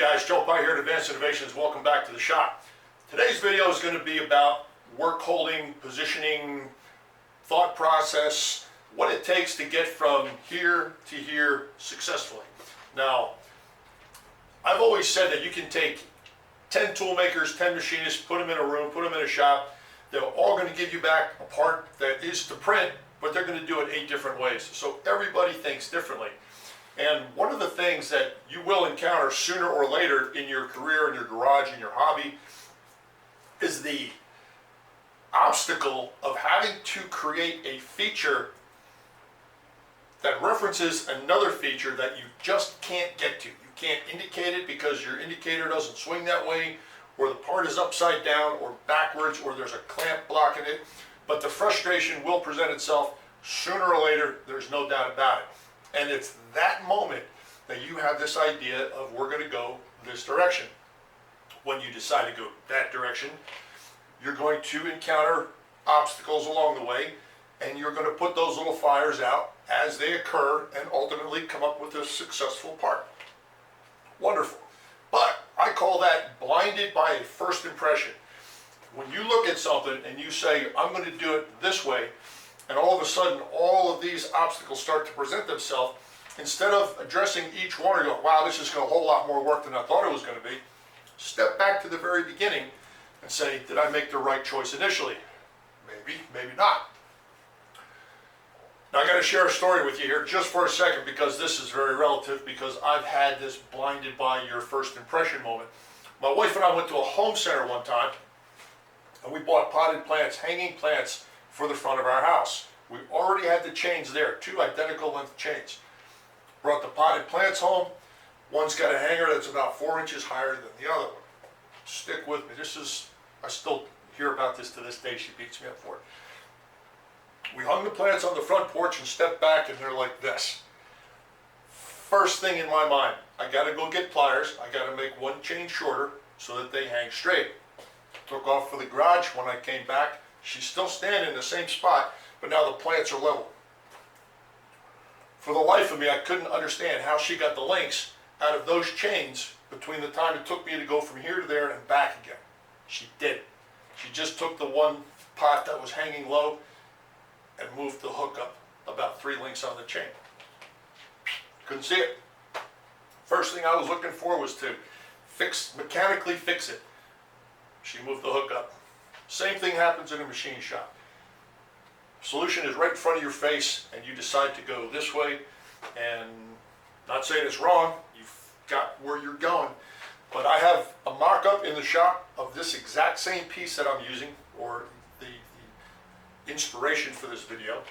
guys, Joe Pye here at Advanced Innovations. Welcome back to the shop. Today's video is going to be about work holding, positioning, thought process, what it takes to get from here to here successfully. Now, I've always said that you can take 10 tool makers, 10 machinists, put them in a room, put them in a shop. They're all going to give you back a part that is to print, but they're going to do it 8 different ways. So everybody thinks differently. And one of the things that you will encounter sooner or later in your career, in your garage, in your hobby, is the obstacle of having to create a feature that references another feature that you just can't get to. You can't indicate it because your indicator doesn't swing that way, or the part is upside down or backwards, or there's a clamp blocking it. But the frustration will present itself sooner or later, there's no doubt about it. And it's that moment that you have this idea of we're going to go this direction. When you decide to go that direction, you're going to encounter obstacles along the way, and you're going to put those little fires out as they occur and ultimately come up with a successful part. Wonderful. But I call that blinded by a first impression. When you look at something and you say, I'm going to do it this way, and all of a sudden all of these obstacles start to present themselves, instead of addressing each one and go, wow, this is going to a whole lot more work than I thought it was going to be, step back to the very beginning and say, did I make the right choice initially? Maybe, maybe not. Now I got to share a story with you here just for a second, because this is very relative, because I've had this blinded by your first impression moment. My wife and I went to a home center one time, and we bought potted plants, hanging plants, for the front of our house. We already had the chains there, 2 identical length chains. Brought the potted plants home. One's got a hanger that's about 4 inches higher than the other one. Stick with me. I still hear about this to this day. She beats me up for it. We hung the plants on the front porch and stepped back, and they're like this. First thing in my mind, I gotta go get pliers. I gotta make one chain shorter so that they hang straight. Took off for the garage. When I came back, she's still standing in the same spot, but now the plants are level. For the life of me, I couldn't understand how she got the links out of those chains between the time it took me to go from here to there and back again. She did. She just took the one pot that was hanging low and moved the hook up about 3 links on the chain. Couldn't see it. First thing I was looking for was to mechanically fix it. She moved the hook up. Same thing happens in a machine shop. Solution is right in front of your face, and you decide to go this way, and not saying it's wrong, you've got where you're going, but I have a mock-up in the shop of this exact same piece that I'm using, or the inspiration for this video,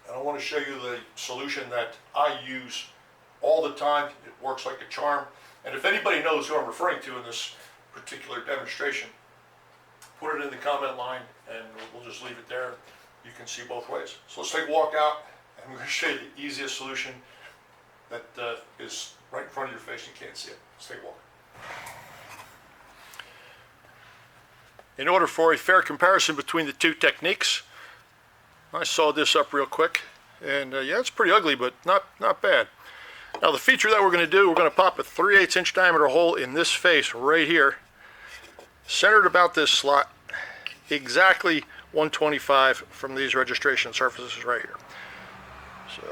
and I want to show you the solution that I use all the time. It works like a charm, and if anybody knows who I'm referring to in this particular demonstration, put it in the comment line, and we'll just leave it there. You can see both ways. So let's take a walk out, and I'm going to show you the easiest solution that is right in front of your face. You can't see it. Let's take a walk. In order for a fair comparison between the 2 techniques, I saw this up real quick, and yeah, it's pretty ugly, but not bad. Now the feature that we're going to do, we're going to pop a 3/8 inch diameter hole in this face right here, centered about this slot, exactly 125 from these registration surfaces right here. So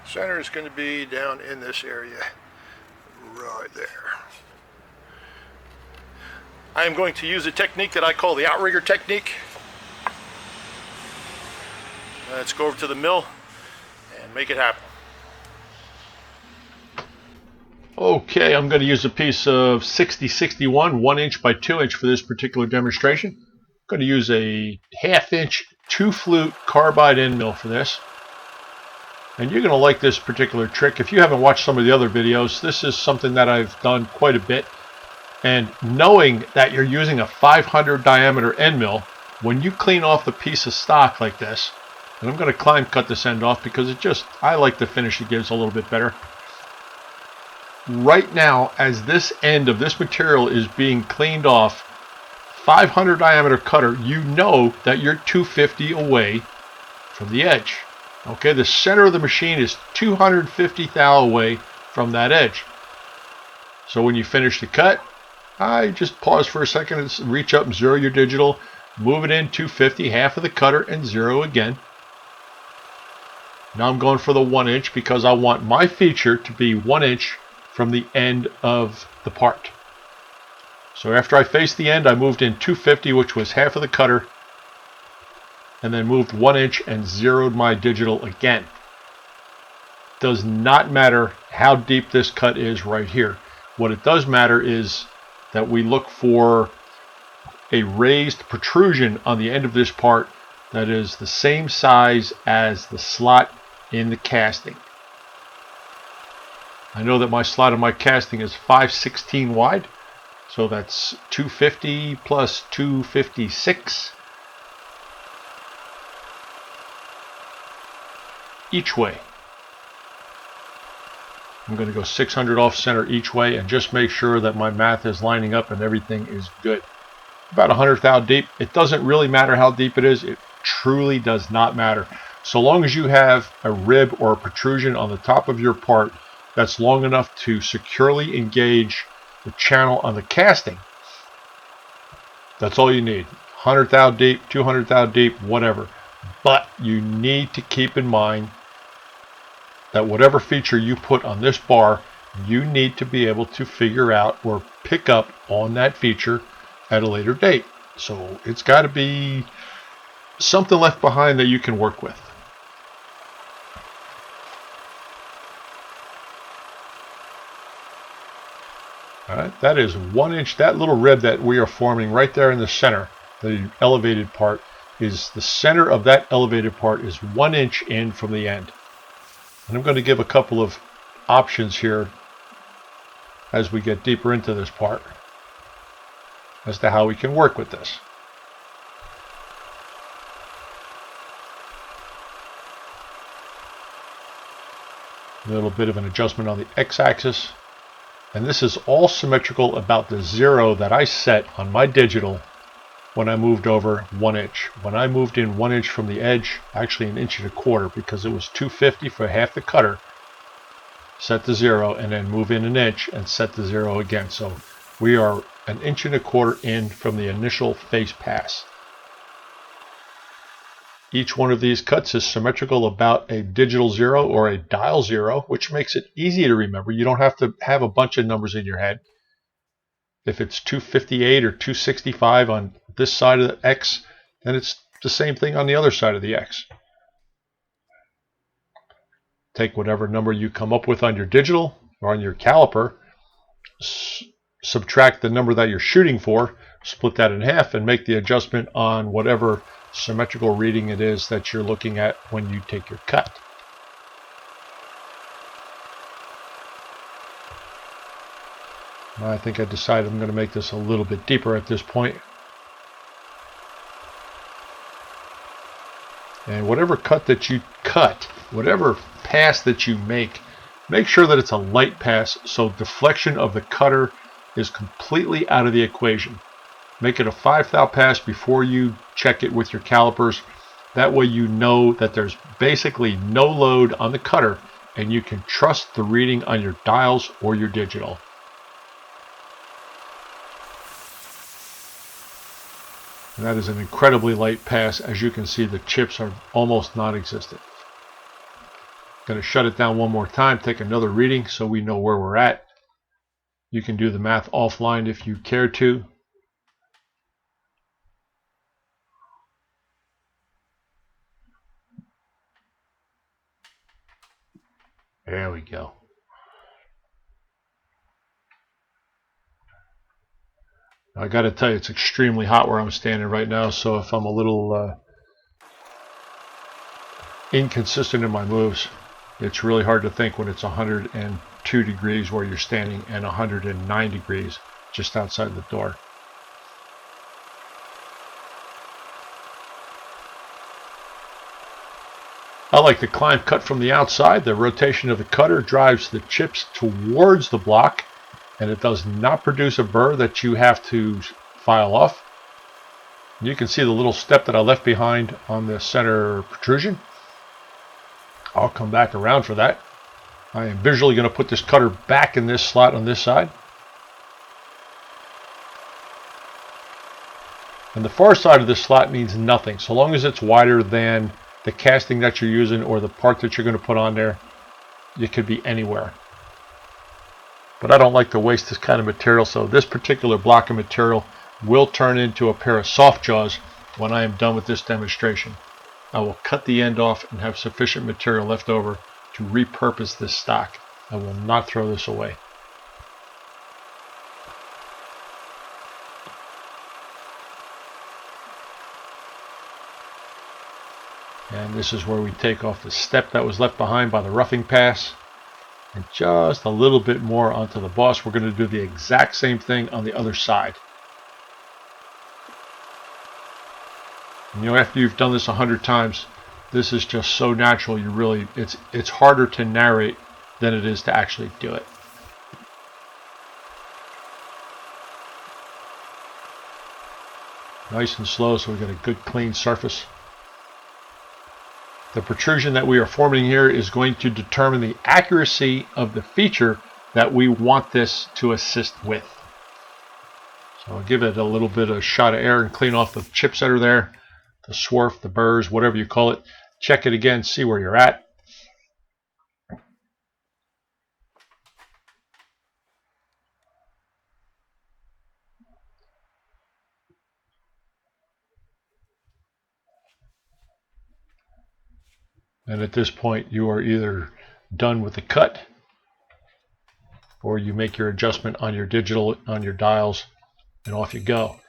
center is going to be down in this area right there. I am going to use a technique that I call the outrigger technique. Let's go over to the mill and make it happen. Okay, I'm going to use a piece of 6061 1 inch by 2 inch for this particular demonstration. I'm going to use a 1/2 inch 2-flute carbide end mill for this. And you're going to like this particular trick. If you haven't watched some of the other videos, this is something that I've done quite a bit. And knowing that you're using a 500 diameter end mill, when you clean off the piece of stock like this, and I'm going to climb cut this end off because I like the finish it gives a little bit better. Right now, as this end of this material is being cleaned off, 500 diameter cutter, you know that you're 250 away from the edge. Okay, the center of the machine is 250 thou away from that edge. So when you finish the cut, I just pause for a second and reach up and zero your digital, move it in 250, half of the cutter, and zero again. Now I'm going for the 1 inch because I want my feature to be 1 inch from the end of the part. So after I faced the end, I moved in 250, which was half of the cutter, and then moved 1 inch and zeroed my digital again. Does not matter how deep this cut is right here. What it does matter is that we look for a raised protrusion on the end of this part that is the same size as the slot in the casting. I know that my slot in my casting is 5/16 wide, so that's 250 plus 256 each way. I'm going to go 600 off center each way and just make sure that my math is lining up and everything is good. About 100 thou deep. It doesn't really matter how deep it is. It truly does not matter. So long as you have a rib or a protrusion on the top of your part that's long enough to securely engage the channel on the casting, that's all you need. 100 thou deep, 200 thou deep, whatever. But you need to keep in mind that whatever feature you put on this bar, you need to be able to figure out or pick up on that feature at a later date. So it's got to be something left behind that you can work with. All right, that is 1 inch. That little rib that we are forming right there in the center, the elevated part, is the center of that elevated part is 1 inch in from the end. And I'm going to give a couple of options here as we get deeper into this part as to how we can work with this. A little bit of an adjustment on the x-axis. And this is all symmetrical about the zero that I set on my digital when I moved over 1 inch. When I moved in 1 inch from the edge, actually 1.25 inches because it was 250 for half the cutter, set the zero and then move in 1 inch and set the zero again. So we are 1.25 inches in from the initial face pass. Each one of these cuts is symmetrical about a digital zero or a dial zero, which makes it easy to remember. You don't have to have a bunch of numbers in your head. If it's 258 or 265 on this side of the X, then it's the same thing on the other side of the X. Take whatever number you come up with on your digital or on your caliper, subtract the number that you're shooting for, split that in half, and make the adjustment on whatever symmetrical reading it is that you're looking at when you take your cut. I think I decided I'm going to make this a little bit deeper at this point. And whatever cut that you cut, whatever pass that you make sure that it's a light pass so deflection of the cutter is completely out of the equation. Make it a 5 thou pass before you check it with your calipers. That way you know that there's basically no load on the cutter and you can trust the reading on your dials or your digital. And that is an incredibly light pass. As you can see, the chips are almost non-existent. Going to shut it down one more time, take another reading so we know where we're at. You can do the math offline if you care to. There we go. I got to tell you, it's extremely hot where I'm standing right now, so if I'm a little inconsistent in my moves, it's really hard to think when it's 102 degrees where you're standing and 109 degrees just outside the door. I like the climb cut from the outside. The rotation of the cutter drives the chips towards the block, and it does not produce a burr that you have to file off. You can see the little step that I left behind on the center protrusion. I'll come back around for that. I am visually going to put this cutter back in this slot on this side. And the far side of this slot means nothing. So long as it's wider than the casting that you're using or the part that you're going to put on there, it could be anywhere. But I don't like to waste this kind of material, so this particular block of material will turn into a pair of soft jaws when I am done with this demonstration. I will cut the end off and have sufficient material left over to repurpose this stock. I will not throw this away. And this is where we take off the step that was left behind by the roughing pass. And just a little bit more onto the boss. We're going to do the exact same thing on the other side. And, you know, after you've done this 100 times, this is just so natural. You really, it's harder to narrate than it is to actually do it. Nice and slow, so we get a good clean surface. The protrusion that we are forming here is going to determine the accuracy of the feature that we want this to assist with. So I'll give it a little bit of shot of air and clean off the chips that are there, the swarf, the burrs, whatever you call it. Check it again, see where you're at. And at this point, you are either done with the cut, or you make your adjustment on your digital, on your dials, and off you go.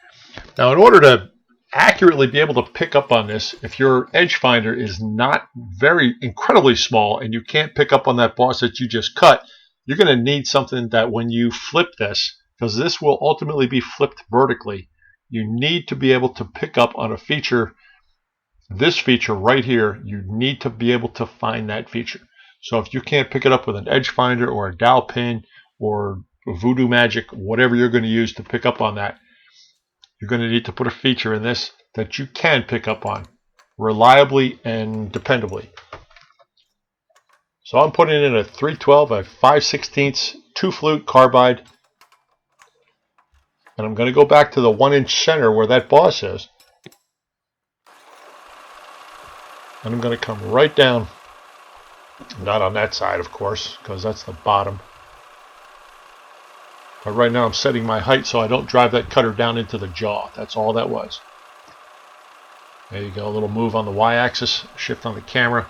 Now, in order to accurately be able to pick up on this, if your edge finder is not very incredibly small and you can't pick up on that boss that you just cut, you're going to need something that when you flip this, because this will ultimately be flipped vertically, you need to be able to pick up on a feature. This feature right here, you need to be able to find that feature. So if you can't pick it up with an edge finder or a dowel pin or voodoo magic, whatever you're going to use to pick up on that, you're going to need to put a feature in this that you can pick up on reliably and dependably. So I'm putting in a 312, a 5/16 2-flute carbide, and I'm going to go back to the 1-inch center where that boss is. And I'm going to come right down, not on that side of course, because that's the bottom. But right now I'm setting my height so I don't drive that cutter down into the jaw. That's all that was. There you go, a little move on the y-axis, shift on the camera,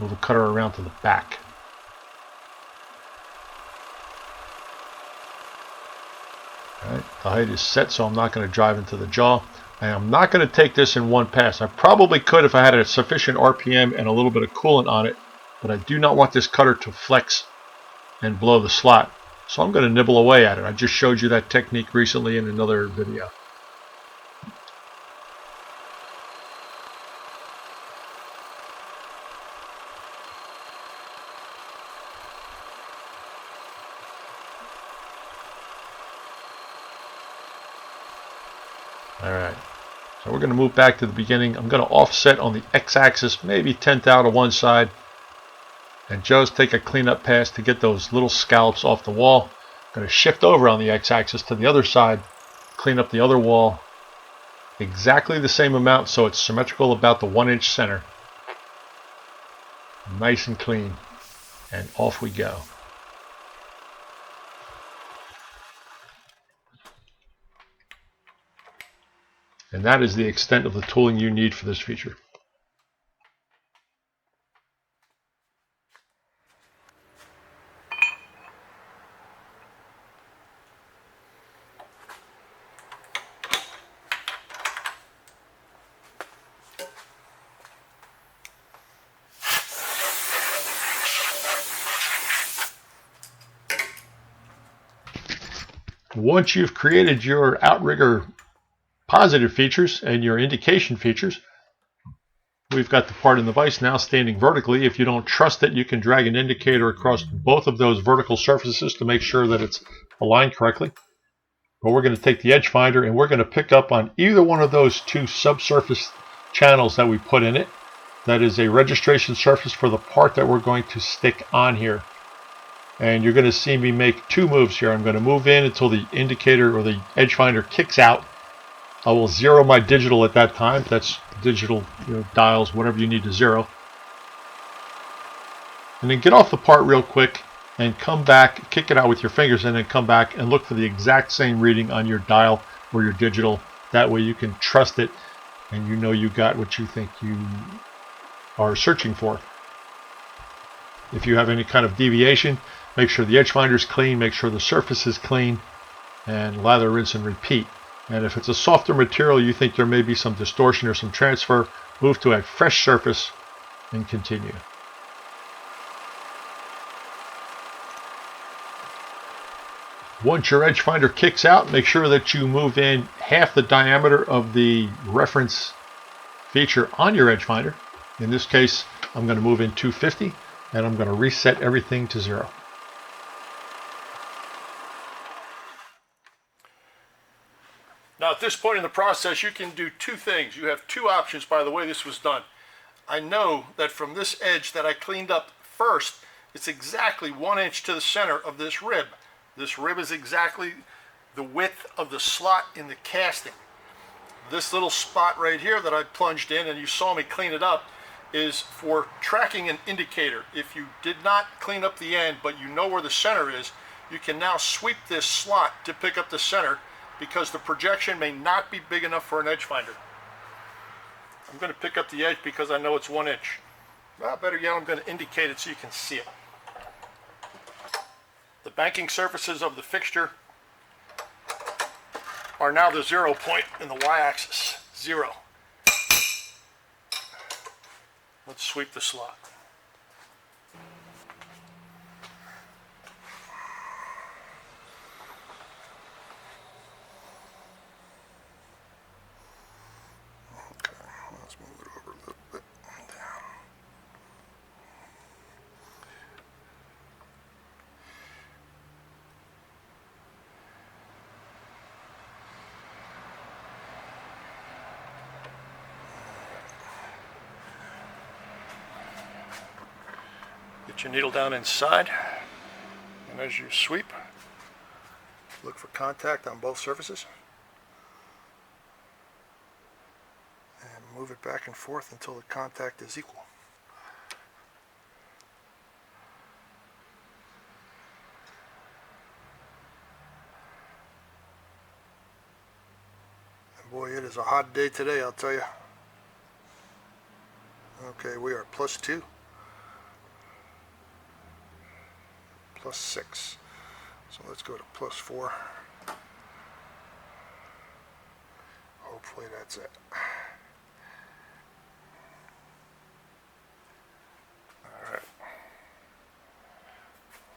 move the cutter around to the back. All right, the height is set, so I'm not going to drive into the jaw. I am not going to take this in one pass. I probably could if I had a sufficient RPM and a little bit of coolant on it, but I do not want this cutter to flex and blow the slot. So I'm going to nibble away at it. I just showed you that technique recently in another video. Alright, so we're going to move back to the beginning. I'm going to offset on the x-axis, maybe 10th to one side, and just take a cleanup pass to get those little scallops off the wall. I'm going to shift over on the x-axis to the other side, clean up the other wall, exactly the same amount so it's symmetrical about the 1-inch center. Nice and clean, and off we go. And that is the extent of the tooling you need for this feature. Once you've created your outrigger positive features and your indication features, we've got the part in the vise now standing vertically. If you don't trust it, you can drag an indicator across both of those vertical surfaces to make sure that it's aligned correctly. But we're going to take the edge finder and we're going to pick up on either one of those two subsurface channels that we put in it. That is a registration surface for the part that we're going to stick on here. And you're going to see me make two moves here. I'm going to move in until the indicator or the edge finder kicks out. I will zero my digital at that time. That's digital, dials, whatever you need to zero. And then get off the part real quick and come back, kick it out with your fingers, and then come back and look for the exact same reading on your dial or your digital. That way you can trust it and you know you got what you think you are searching for. If you have any kind of deviation, make sure the edge finder is clean, make sure the surface is clean, and lather, rinse, and repeat. And if it's a softer material, you think there may be some distortion or some transfer, move to a fresh surface and continue. Once your edge finder kicks out, make sure that you move in half the diameter of the reference feature on your edge finder. In this case, I'm going to move in 250, and I'm going to reset everything to 0. Now at this point in the process, you can do two things. You have two options by the way this was done. I know that from this edge that I cleaned up first, it's exactly 1 inch to the center of this rib. This rib is exactly the width of the slot in the casting. This little spot right here that I plunged in, and you saw me clean it up, is for tracking an indicator. If you did not clean up the end, but you know where the center is, you can now sweep this slot to pick up the center, because the projection may not be big enough for an edge finder. I'm going to pick up the edge because I know it's 1 inch. Well, better yet, I'm going to indicate it so you can see it. The banking surfaces of the fixture are now the 0 point in the y-axis, 0. Let's sweep the slot. Okay, let's move it over a little bit down. Get your needle down inside, and as you sweep, look for contact on both surfaces, and move it back and forth until the contact is equal. And boy, it is a hot day today, I'll tell you. Okay, we are +2. +6. So let's go to +4. Hopefully that's it. Alright.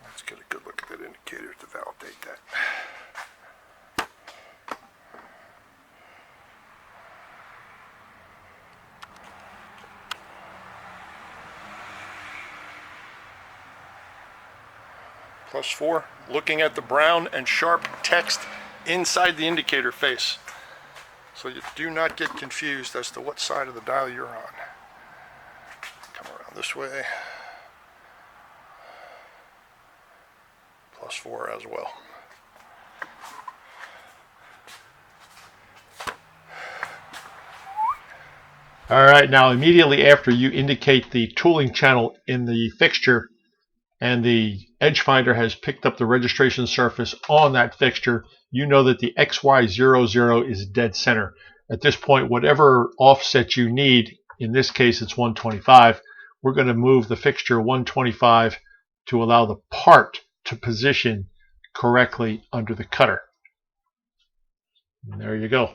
Let's get a good look at that indicator to validate that. +4, looking at the brown and sharp text inside the indicator face. So you do not get confused as to what side of the dial you're on. Come around this way. +4 as well. All right, now immediately after you indicate the tooling channel in the fixture, and the edge finder has picked up the registration surface on that fixture, you know that the XY00 is dead center. At this point, whatever offset you need, in this case it's 125, we're going to move the fixture 125 to allow the part to position correctly under the cutter. And there you go.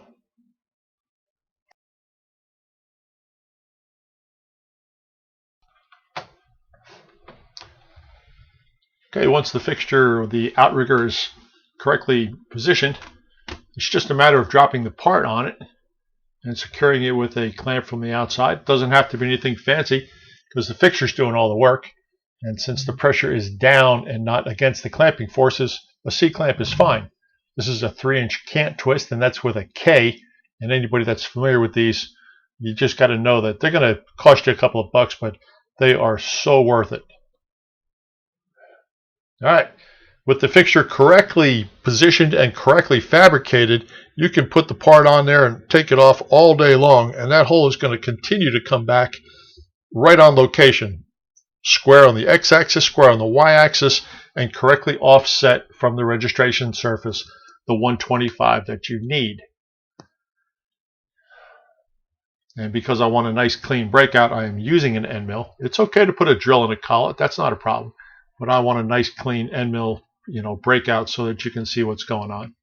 Okay, once the fixture, the outrigger is correctly positioned, it's just a matter of dropping the part on it and securing it with a clamp from the outside. It doesn't have to be anything fancy because the fixture's doing all the work. And since the pressure is down and not against the clamping forces, a C-clamp is fine. This is a 3-inch cant twist, and that's with a K. And anybody that's familiar with these, you just got to know that they're going to cost you a couple of bucks, but they are so worth it. All right, With the fixture correctly positioned and correctly fabricated, you can put the part on there and take it off all day long, and that hole is going to continue to come back right on location. Square on the x-axis, square on the y-axis, and correctly offset from the registration surface, the 125 that you need. And because I want a nice clean breakout, I am using an end mill. It's okay to put a drill in a collet, that's not a problem. But I want a nice clean end mill, breakout so that you can see what's going on.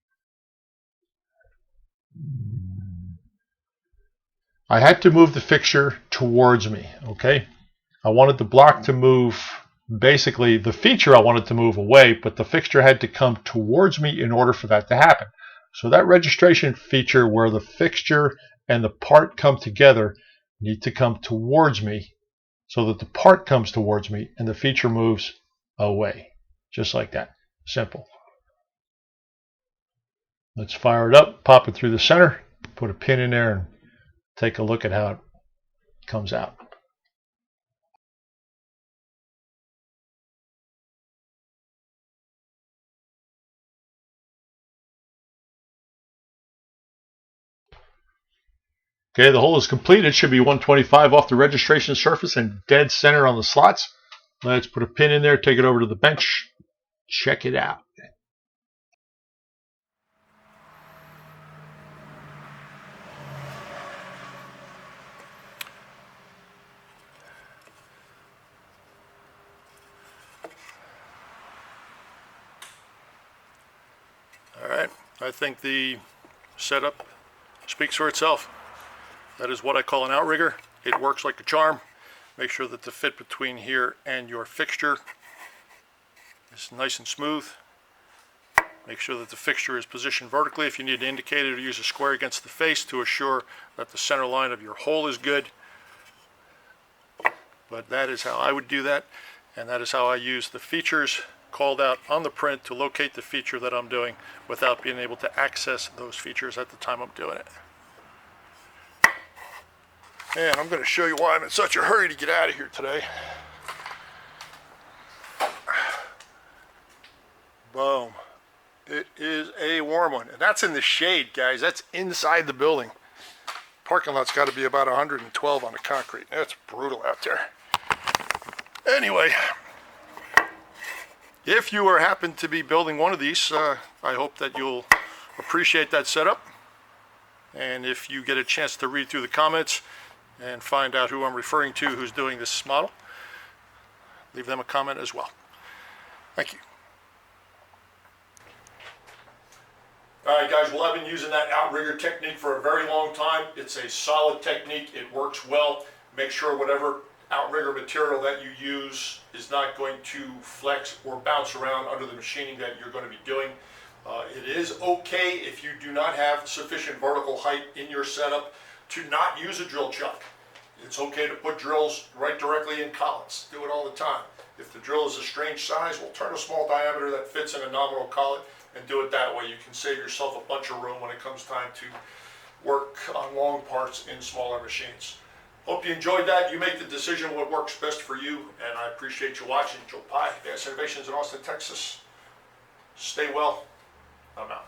I had to move the fixture towards me, okay? I wanted the block to move, basically the feature I wanted to move away, but the fixture had to come towards me in order for that to happen. So that registration feature where the fixture and the part come together need to come towards me so that the part comes towards me and the feature moves away. Just like that. Simple. Let's fire it up, pop it through the center, put a pin in there, and take a look at how it comes out. Okay, the hole is complete. It should be 125 off the registration surface and dead center on the slots. Let's put a pin in there, take it over to the bench, check it out. All right, I think the setup speaks for itself. That is what I call an outrigger. It works like a charm. Make sure that the fit between here and your fixture is nice and smooth. Make sure that the fixture is positioned vertically. If you need to indicate it, or use a square against the face to assure that the center line of your hole is good. But that is how I would do that, and that is how I use the features called out on the print to locate the feature that I'm doing without being able to access those features at the time I'm doing it. And I'm going to show you why I'm in such a hurry to get out of here today. Boom. It is a warm one. And that's in the shade, guys. That's inside the building. Parking lot's got to be about 112 on the concrete. It's brutal out there. Anyway, if you happen to be building one of these, I hope that you'll appreciate that setup. And if you get a chance to read through the comments and find out who I'm referring to who's doing this model, leave them a comment as well. Thank you. All right, guys, well, I've been using that outrigger technique for a very long time. It's a solid technique. It works well. Make sure whatever outrigger material that you use is not going to flex or bounce around under the machining that you're going to be doing. It is okay if you do not have sufficient vertical height in your setup to not use a drill chuck. It's okay to put drills right directly in collets. Do it all the time. If the drill is a strange size, we'll turn a small diameter that fits in a nominal collet and do it that way. You can save yourself a bunch of room when it comes time to work on long parts in smaller machines. Hope you enjoyed that. You make the decision what works best for you, and I appreciate you watching. Joe Pye, Advanced Innovations in Austin, Texas. Stay well. I'm out.